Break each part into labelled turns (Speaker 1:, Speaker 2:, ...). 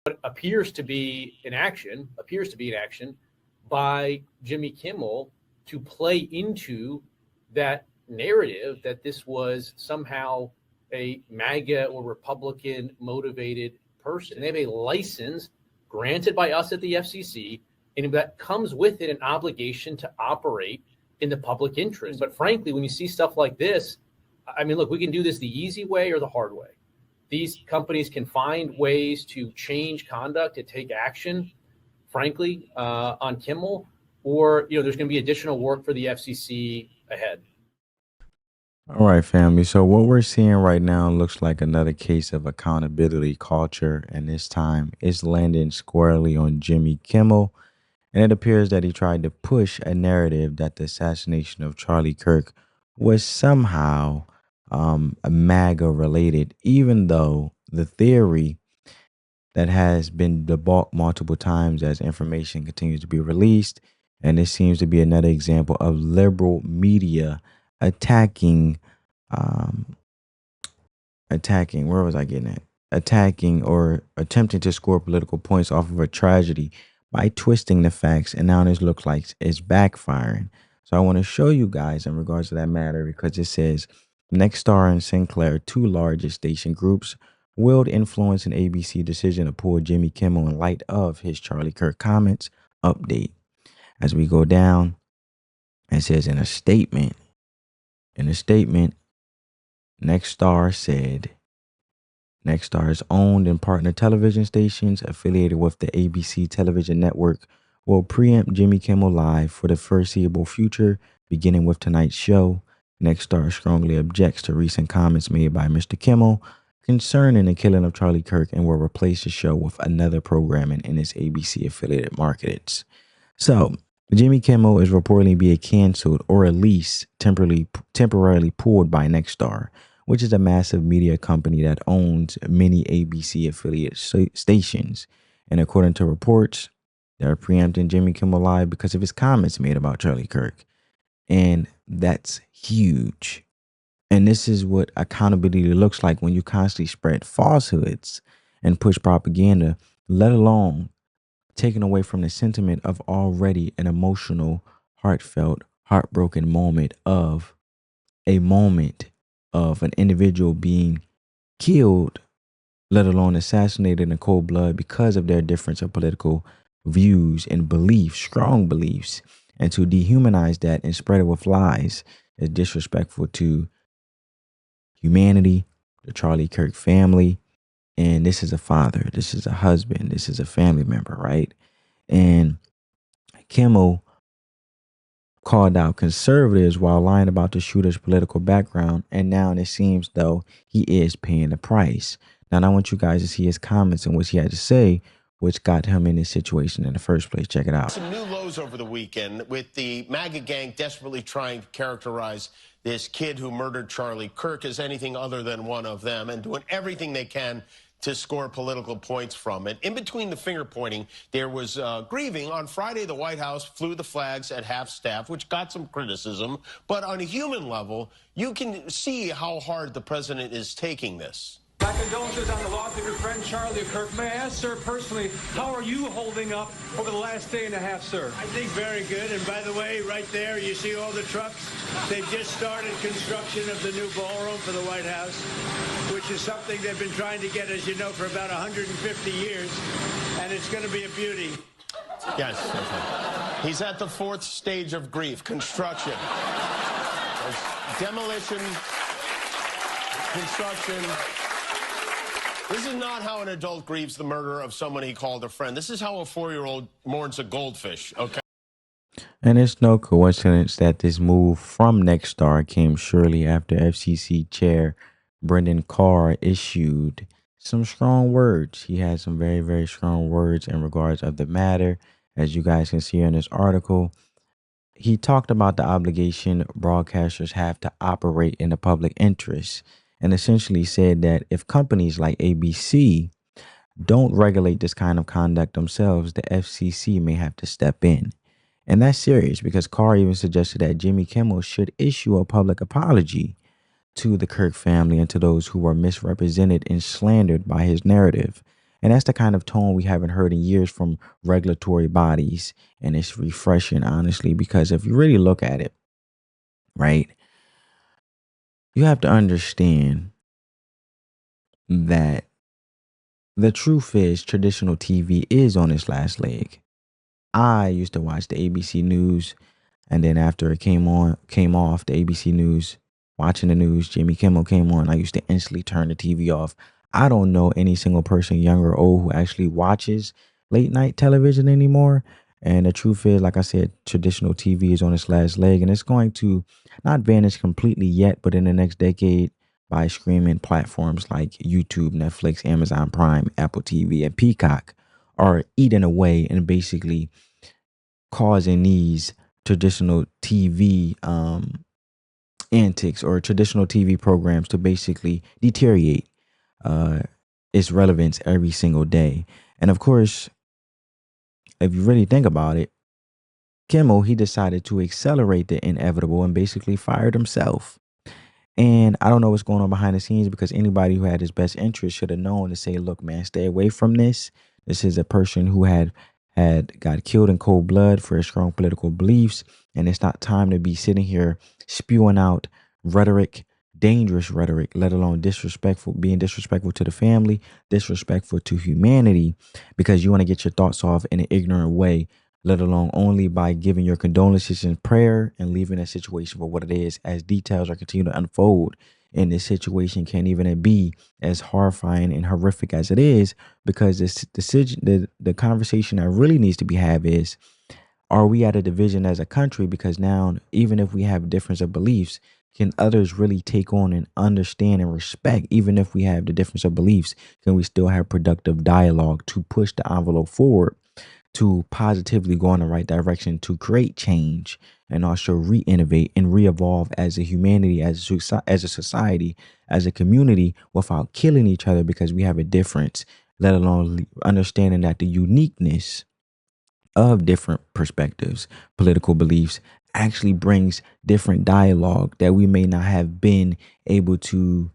Speaker 1: what appears to be an action by Jimmy Kimmel to play into that narrative that this was somehow a MAGA or Republican motivated person. They have a license granted by us at the FCC, and that comes with it an obligation to operate in the public interest. But frankly, when you see stuff like this, I mean, look, we can do this the easy way or the hard way. These companies can find ways to change conduct, to take action, frankly, on Kimmel, or there's going to be additional work for the FCC ahead.
Speaker 2: All right, family. So what we're seeing right now looks like another case of accountability culture, and this time it's landing squarely on Jimmy Kimmel. And it appears that he tried to push a narrative that the assassination of Charlie Kirk was somehow MAGA related, even though the theory that has been debunked multiple times as information continues to be released. And this seems to be another example of liberal media attacking, where was I getting at? Attacking or attempting to score political points off of a tragedy by twisting the facts. And now this looks like it's backfiring. So I want to show you guys in regards to that matter, because it says Nexstar and Sinclair, two largest station groups, willed influence an ABC decision to pull Jimmy Kimmel in light of his Charlie Kirk comments. Update. As we go down, it says in a statement, Nexstar said, Nexstar's owned and partner television stations affiliated with the ABC television network will preempt Jimmy Kimmel Live for the foreseeable future, beginning with tonight's show. Nexstar strongly objects to recent comments made by Mr. Kimmel concerning the killing of Charlie Kirk and will replace the show with another programming in its ABC affiliated markets. So Jimmy Kimmel is reportedly being canceled or at least temporarily pulled by Nexstar, which is a massive media company that owns many ABC affiliate stations. And according to reports, they're preempting Jimmy Kimmel Live because of his comments made about Charlie Kirk. And that's huge. And this is what accountability looks like when you constantly spread falsehoods and push propaganda, let alone taken away from the sentiment of already an emotional, heartfelt, heartbroken moment of an individual being killed, let alone assassinated in cold blood because of their difference of political views and beliefs, strong beliefs. And to dehumanize that and spread it with lies is disrespectful to humanity, the Charlie Kirk family. And this is a father, this is a husband, this is a family member, right? And Kimmel called out conservatives while lying about the shooter's political background. And now it seems though he is paying the price. Now I want you guys to see his comments and what he had to say, which got him in this situation in the first place. Check it out.
Speaker 3: Some new lows over the weekend with the MAGA gang desperately trying to characterize this kid who murdered Charlie Kirk as anything other than one of them and doing everything they can to score political points from it. In between the finger pointing, there was grieving. On Friday, the White House flew the flags at half staff, which got some criticism. But on a human level, you can see how hard the president is taking this.
Speaker 4: My condolences on the loss of your friend Charlie Kirk. May I ask, sir, personally, how are you holding up over the last day and a half, sir?
Speaker 5: I think very good. And by the way, right there, you see all the trucks? They've just started construction of the new ballroom for the White House, which is something they've been trying to get, as you know, for about 150 years. And it's going to be a beauty.
Speaker 3: Yes. Okay. He's at the fourth stage of grief, construction. There's demolition, construction. This is not how an adult grieves the murder of someone he called a friend. This is how a 4-year-old mourns a goldfish, okay?
Speaker 2: And it's no coincidence that this move from Nexstar came shortly after FCC Chair Brendan Carr issued some strong words. He had some very, very strong words in regards of the matter. As you guys can see in this article, he talked about the obligation broadcasters have to operate in the public interest, and essentially said that if companies like ABC don't regulate this kind of conduct themselves, the FCC may have to step in. And that's serious because Carr even suggested that Jimmy Kimmel should issue a public apology to the Kirk family and to those who were misrepresented and slandered by his narrative. And that's the kind of tone we haven't heard in years from regulatory bodies. And it's refreshing, honestly, because if you really look at it, right, you have to understand that the truth is traditional TV is on its last leg. I used to watch the ABC News, and then after it came off the ABC News, watching the news, Jimmy Kimmel came on, I used to instantly turn the TV off. I don't know any single person, young or old, who actually watches late night television anymore. And the truth is, like I said, traditional TV is on its last leg, and it's going to not vanish completely yet, but in the next decade, by streaming platforms like YouTube, Netflix, Amazon Prime, Apple TV, and Peacock are eating away and basically causing these traditional TV antics or traditional TV programs to basically deteriorate its relevance every single day. And of course, if you really think about it, Kimmel, he decided to accelerate the inevitable and basically fired himself. And I don't know what's going on behind the scenes, because anybody who had his best interest should have known to say, look, man, stay away from this. This is a person who had got killed in cold blood for his strong political beliefs. And it's not time to be sitting here spewing out rhetoric, dangerous rhetoric, let alone being disrespectful to the family, disrespectful to humanity, because you want to get your thoughts off in an ignorant way, let alone only by giving your condolences in prayer and leaving a situation for what it is, as details are continuing to unfold. And this situation can't even be as horrifying and horrific as it is, because this decision, the conversation that really needs to be had is, are we at a division as a country? Because now, even if we have a difference of beliefs, can others really take on and understand and respect? Even if we have the difference of beliefs, can we still have productive dialogue to push the envelope forward, to positively go in the right direction, to create change, and also re-innovate and re-evolve as a humanity, as a society, as a community, without killing each other because we have a difference, let alone understanding that the uniqueness of different perspectives, political beliefs, actually brings different dialogue that we may not have been able to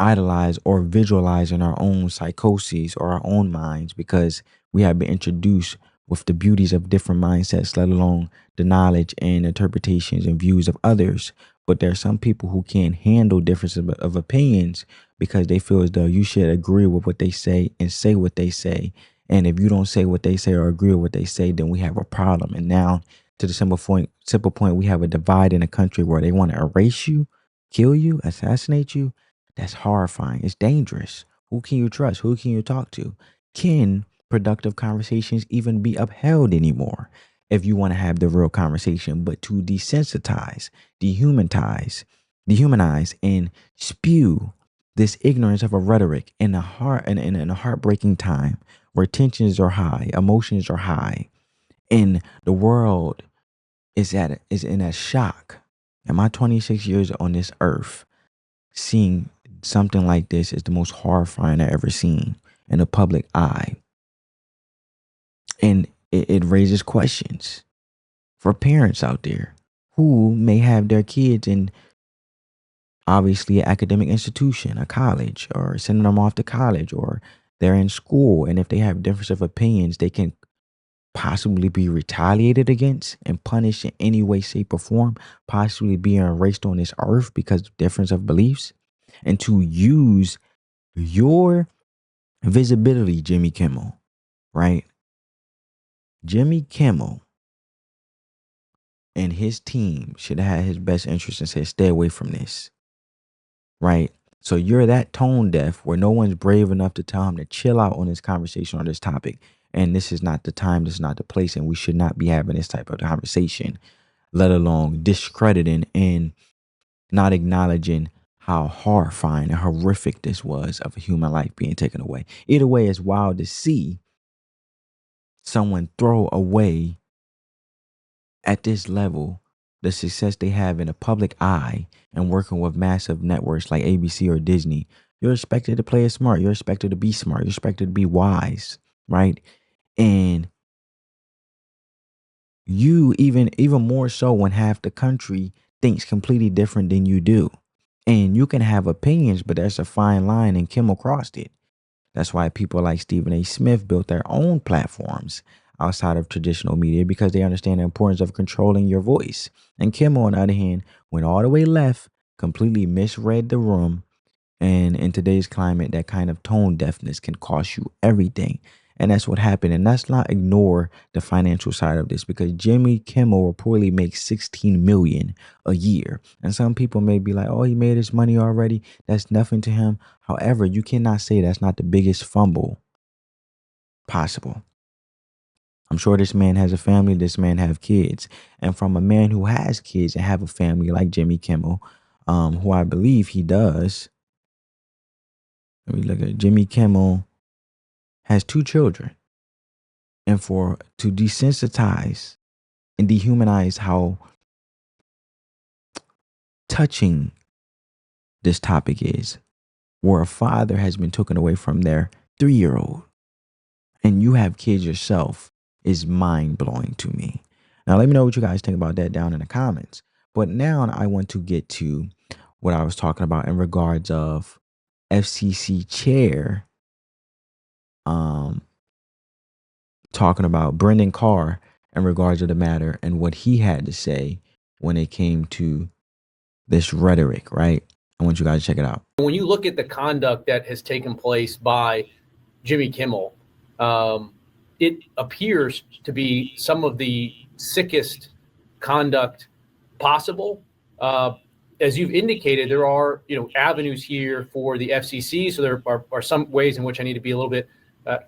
Speaker 2: idolize or visualize in our own psychoses or our own minds, because we have been introduced with the beauties of different mindsets, let alone the knowledge and interpretations and views of others. But there are some people who can't handle differences of opinions, because they feel as though you should agree with what they say and say what they say. And if you don't say what they say or agree with what they say, then we have a problem. And now, to the simple point, we have a divide in a country where they want to erase you, kill you, assassinate you. That's horrifying. It's dangerous. Who can you trust? Who can you talk to? Can productive conversations even be upheld anymore if you want to have the real conversation? But to desensitize, dehumanize, and spew this ignorance of a rhetoric in a heartbreaking time where tensions are high, emotions are high, and the world is in a shock. In my 26 years on this earth, seeing something like this is the most horrifying I've ever seen in the public eye. And it raises questions for parents out there who may have their kids in obviously an academic institution, a college, or sending them off to college, or they're in school. And if they have difference of opinions, they can possibly be retaliated against and punished in any way, shape, or form, possibly being erased on this earth because of difference of beliefs. And to use your visibility, Jimmy Kimmel, right? Jimmy Kimmel and his team should have had his best interest and said, stay away from this, right? So you're that tone deaf where no one's brave enough to tell him to chill out on this conversation on this topic. And this is not the time, this is not the place, and we should not be having this type of conversation, let alone discrediting and not acknowledging how horrifying and horrific this was of a human life being taken away. Either way, it's wild to see someone throw away at this level the success they have in the public eye and working with massive networks like ABC or Disney. You're expected to play it smart. You're expected to be smart. You're expected to be wise, right? And you even more so when half the country thinks completely different than you do. And you can have opinions, but there's a fine line, and Kimmel crossed it. That's why people like Stephen A. Smith built their own platforms outside of traditional media, because they understand the importance of controlling your voice. And Kimmel, on the other hand, went all the way left, completely misread the room. And in today's climate, that kind of tone deafness can cost you everything. And that's what happened. And let's not ignore the financial side of this, because Jimmy Kimmel reportedly makes 16 million a year. And some people may be like, oh, he made his money already. That's nothing to him. However, you cannot say that's not the biggest fumble possible. I'm sure this man has a family. This man have kids. And from a man who has kids and have a family like Jimmy Kimmel, who I believe he does. Let me look at Jimmy Kimmel has 2 children. And to desensitize and dehumanize how touching this topic is, where a father has been taken away from their 3-year-old, and you have kids yourself, is mind-blowing to me. Now, let me know what you guys think about that down in the comments. But now I want to get to what I was talking about in regards of FCC chair talking about Brendan Carr in regards to the matter and what he had to say when it came to this rhetoric, right? I want you guys to check it out.
Speaker 1: When you look at the conduct that has taken place by Jimmy Kimmel, it appears to be some of the sickest conduct possible. As you've indicated, there are avenues here for the FCC. So there are some ways in which I need to be a little bit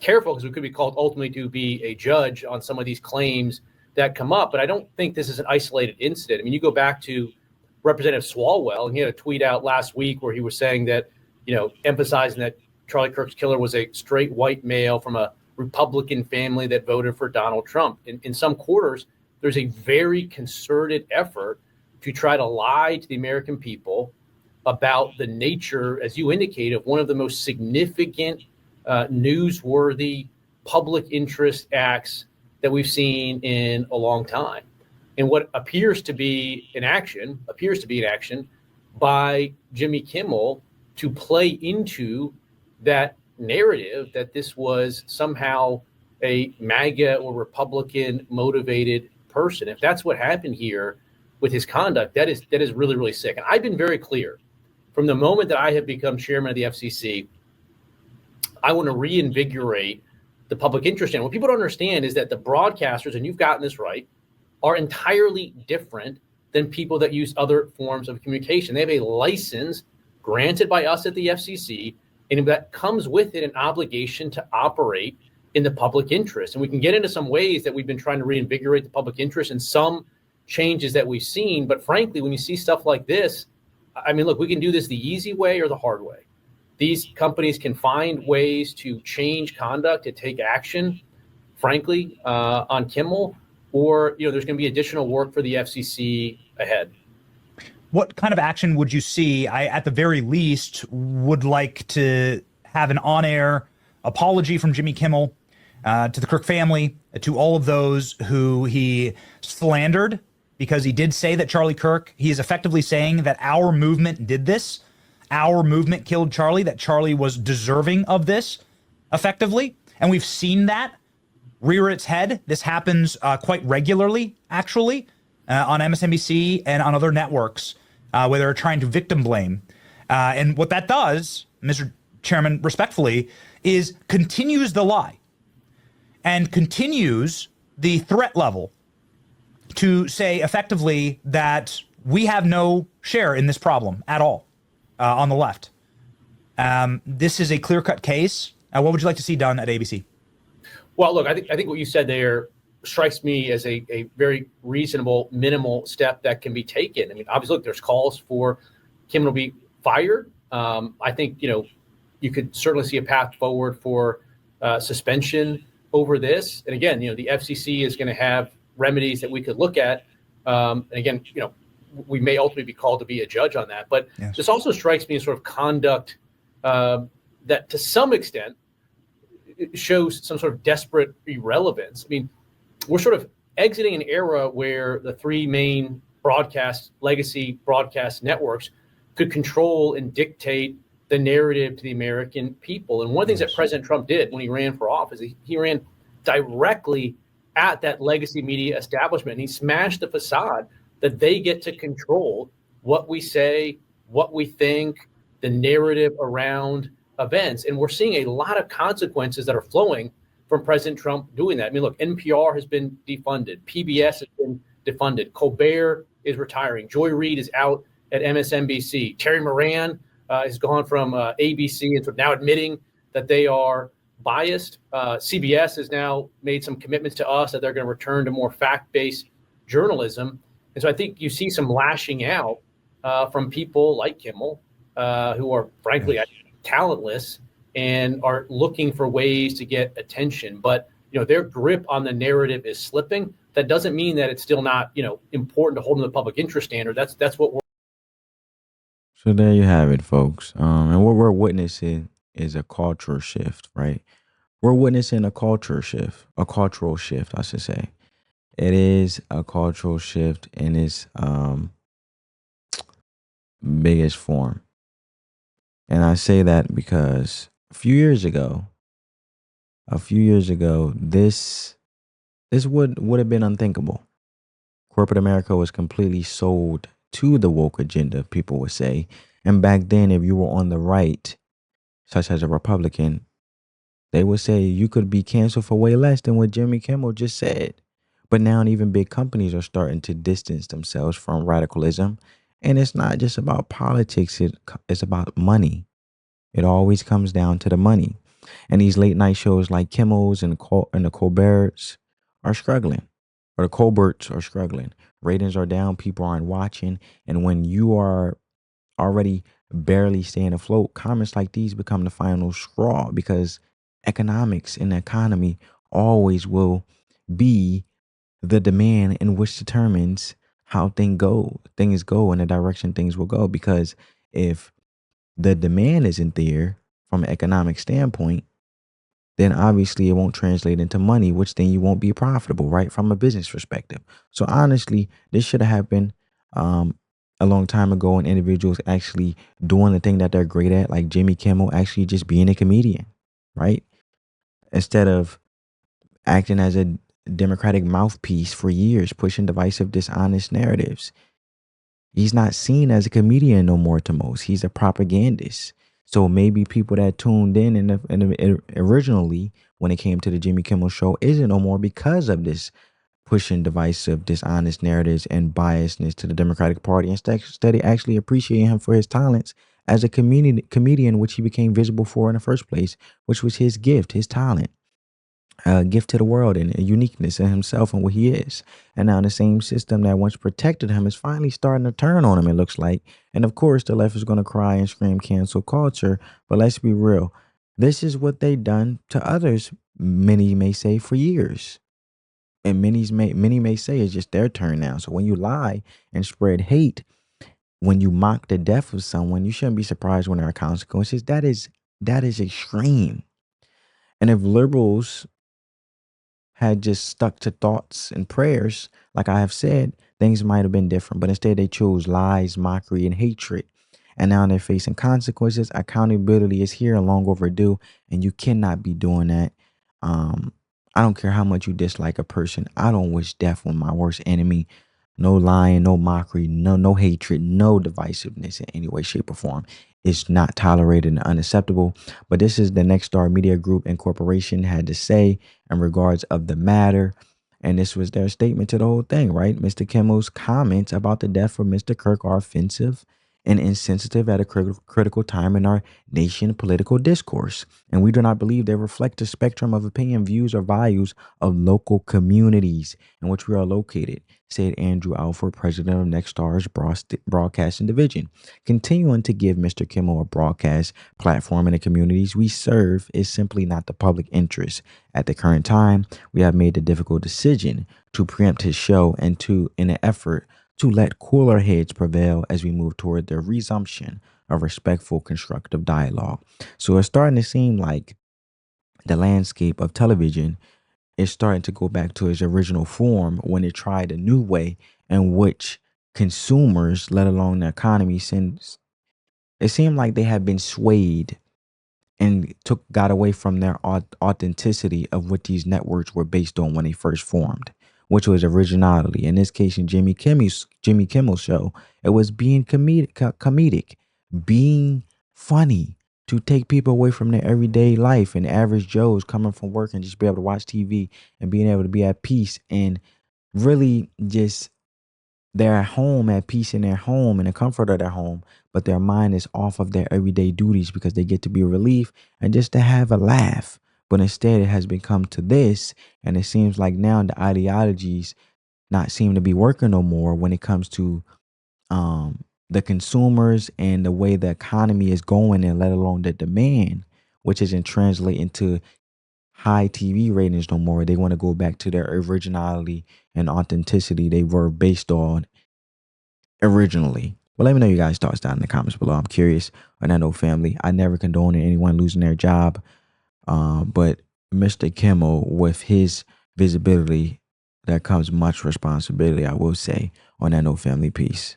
Speaker 1: careful, because we could be called ultimately to be a judge on some of these claims that come up. But I don't think this is an isolated incident. I mean, you go back to Representative Swalwell, and he had a tweet out last week where he was saying that, emphasizing that Charlie Kirk's killer was a straight white male from a Republican family that voted for Donald Trump. In some quarters, there's a very concerted effort to try to lie to the American people about the nature, as you indicate, of one of the most significant, newsworthy public interest acts that we've seen in a long time. And what appears to be an action by Jimmy Kimmel to play into that narrative that this was somehow a MAGA or Republican motivated person. If that's what happened here with his conduct, that is really, really sick. And I've been very clear from the moment that I have become chairman of the FCC. I want to reinvigorate the public interest. And what people don't understand is that the broadcasters, and you've gotten this right, are entirely different than people that use other forms of communication. They have a license granted by us at the FCC, and that comes with it an obligation to operate in the public interest. And we can get into some ways that we've been trying to reinvigorate the public interest and some changes that we've seen. But frankly, when you see stuff like this, I mean, look, we can do this the easy way or the hard way. These companies can find ways to change conduct, to take action, frankly, on Kimmel, or there's going to be additional work for the FCC ahead.
Speaker 6: What kind of action would you see? I, at the very least, would like to have an on-air apology from Jimmy Kimmel to the Kirk family, to all of those who he slandered, because he did say that Charlie Kirk, he is effectively saying that our movement did this. Our movement killed Charlie, that Charlie was deserving of this, effectively. And we've seen that rear its head. This happens quite regularly, actually, on MSNBC and on other networks, where they're trying to victim blame. And what that does, Mr. Chairman, respectfully, is continues the lie and continues the threat level to say effectively that we have no share in this problem at all on the left. This is a clear-cut case. What would you like to see done at ABC?
Speaker 1: Well, look, I think what you said there strikes me as a very reasonable, minimal step that can be taken. I mean, obviously, look, there's calls for Kimmel to be fired. I think, you could certainly see a path forward for suspension over this. And again, the FCC is going to have remedies that we could look at. And again, we may ultimately be called to be a judge on that. But yes, this also strikes me as sort of conduct that to some extent shows some sort of desperate irrelevance. I mean, we're sort of exiting an era where the three main legacy broadcast networks could control and dictate the narrative to the American people. And one of the things that President Trump did when he ran for office, he ran directly at that legacy media establishment. And he smashed the facade that they get to control what we say, what we think, the narrative around events. And we're seeing a lot of consequences that are flowing from President Trump doing that. I mean, look, NPR has been defunded. PBS has been defunded. Colbert is retiring. Joy Reid is out at MSNBC. Terry Moran has gone from ABC and now admitting that they are biased. CBS has now made some commitments to us that they're going to return to more fact-based journalism. And so I think you see some lashing out from people like Kimmel, who are frankly talentless and are looking for ways to get attention. But, their grip on the narrative is slipping. That doesn't mean that it's still not, important to hold in the public interest standard. That's what we're.
Speaker 2: So there you have it, folks. And what we're witnessing is a cultural shift, right? We're witnessing a cultural shift, I should say. It is a cultural shift in its biggest form. And I say that because a few years ago, this would have been unthinkable. Corporate America was completely sold to the woke agenda, people would say. And back then, if you were on the right, such as a Republican, they would say you could be canceled for way less than what Jimmy Kimmel just said. But now even big companies are starting to distance themselves from radicalism. And it's not just about politics, it's about money. It always comes down to the money. And these late night shows like Kimmel's and the Colberts are struggling. Or the Colberts are struggling. Ratings are down, people aren't watching. And when you are already barely staying afloat, comments like these become the final straw, because economics and the economy always will be the demand in which determines how things go in the direction things will go. Because if the demand isn't there from an economic standpoint, then obviously it won't translate into money, which then you won't be profitable, right? From a business perspective. So honestly, this should have happened a long time ago, and individuals actually doing the thing that they're great at, like Jimmy Kimmel actually just being a comedian, right? Instead of acting as a Democratic mouthpiece for years, pushing divisive, dishonest narratives. He's not seen as a comedian no more to most. He's a propagandist. So maybe people that tuned in originally when it came to the Jimmy Kimmel show isn't no more because of this pushing divisive, dishonest narratives and biasness to the Democratic Party. Instead of actually appreciating him for his talents as a comedian, which he became visible for in the first place, which was his gift, his talent. Gift to the world and a uniqueness in himself and what he is. And now the same system that once protected him is finally starting to turn on him, it looks like. And of course, the left is going to cry and scream cancel culture. But let's be real. This is what they've done to others, many may say, for years. And many may say it's just their turn now. So when you lie and spread hate, when you mock the death of someone, you shouldn't be surprised when there are consequences. That is extreme. And if liberals had just stuck to thoughts and prayers, like I have said, things might have been different. But instead, they chose lies, mockery, and hatred. And now they're facing consequences. Accountability is here and long overdue. And you cannot be doing that. I don't care how much you dislike a person. I don't wish death on my worst enemy. No lying, no mockery, no hatred, no divisiveness in any way, shape, or form. It's not tolerated and unacceptable. But this is the Next Star Media Group and Corporation had to say in regards of the matter. And this was their statement to the whole thing, right? Mr. Kimmel's comments about the death of Mr. Kirk are offensive and insensitive at a critical time in our nation political discourse. And we do not believe they reflect the spectrum of opinion, views, or values of local communities in which we are located, said Andrew Alford, president of Next Star's broadcasting division. Continuing to give Mr. Kimmel a broadcast platform in the communities we serve is simply not the public interest. At the current time, we have made the difficult decision to preempt his show and in an effort to let cooler heads prevail as we move toward the resumption of respectful, constructive dialogue. So it's starting to seem like the landscape of television is starting to go back to its original form when it tried a new way in which consumers, let alone the economy, it seemed like they had been swayed and got away from their authenticity of what these networks were based on when they first formed, which was originality. In this case, in Jimmy Kimmel show, it was being comedic, being funny, to take people away from their everyday life and average Joes coming from work and just be able to watch TV and being able to be at peace and really just they're at home, at peace in their home, in the comfort of their home, but their mind is off of their everyday duties because they get to be relief and just to have a laugh. But instead, it has become to this, and it seems like now the ideologies not seem to be working no more when it comes to the consumers and the way the economy is going, and let alone the demand, which isn't translating to high TV ratings no more. They want to go back to their originality and authenticity they were based on originally. Well, let me know your guys' thoughts down in the comments below. I'm curious on that note, family. I never condone anyone losing their job, but Mr. Kimmel, with his visibility, that comes much responsibility, I will say. On that note, family, peace.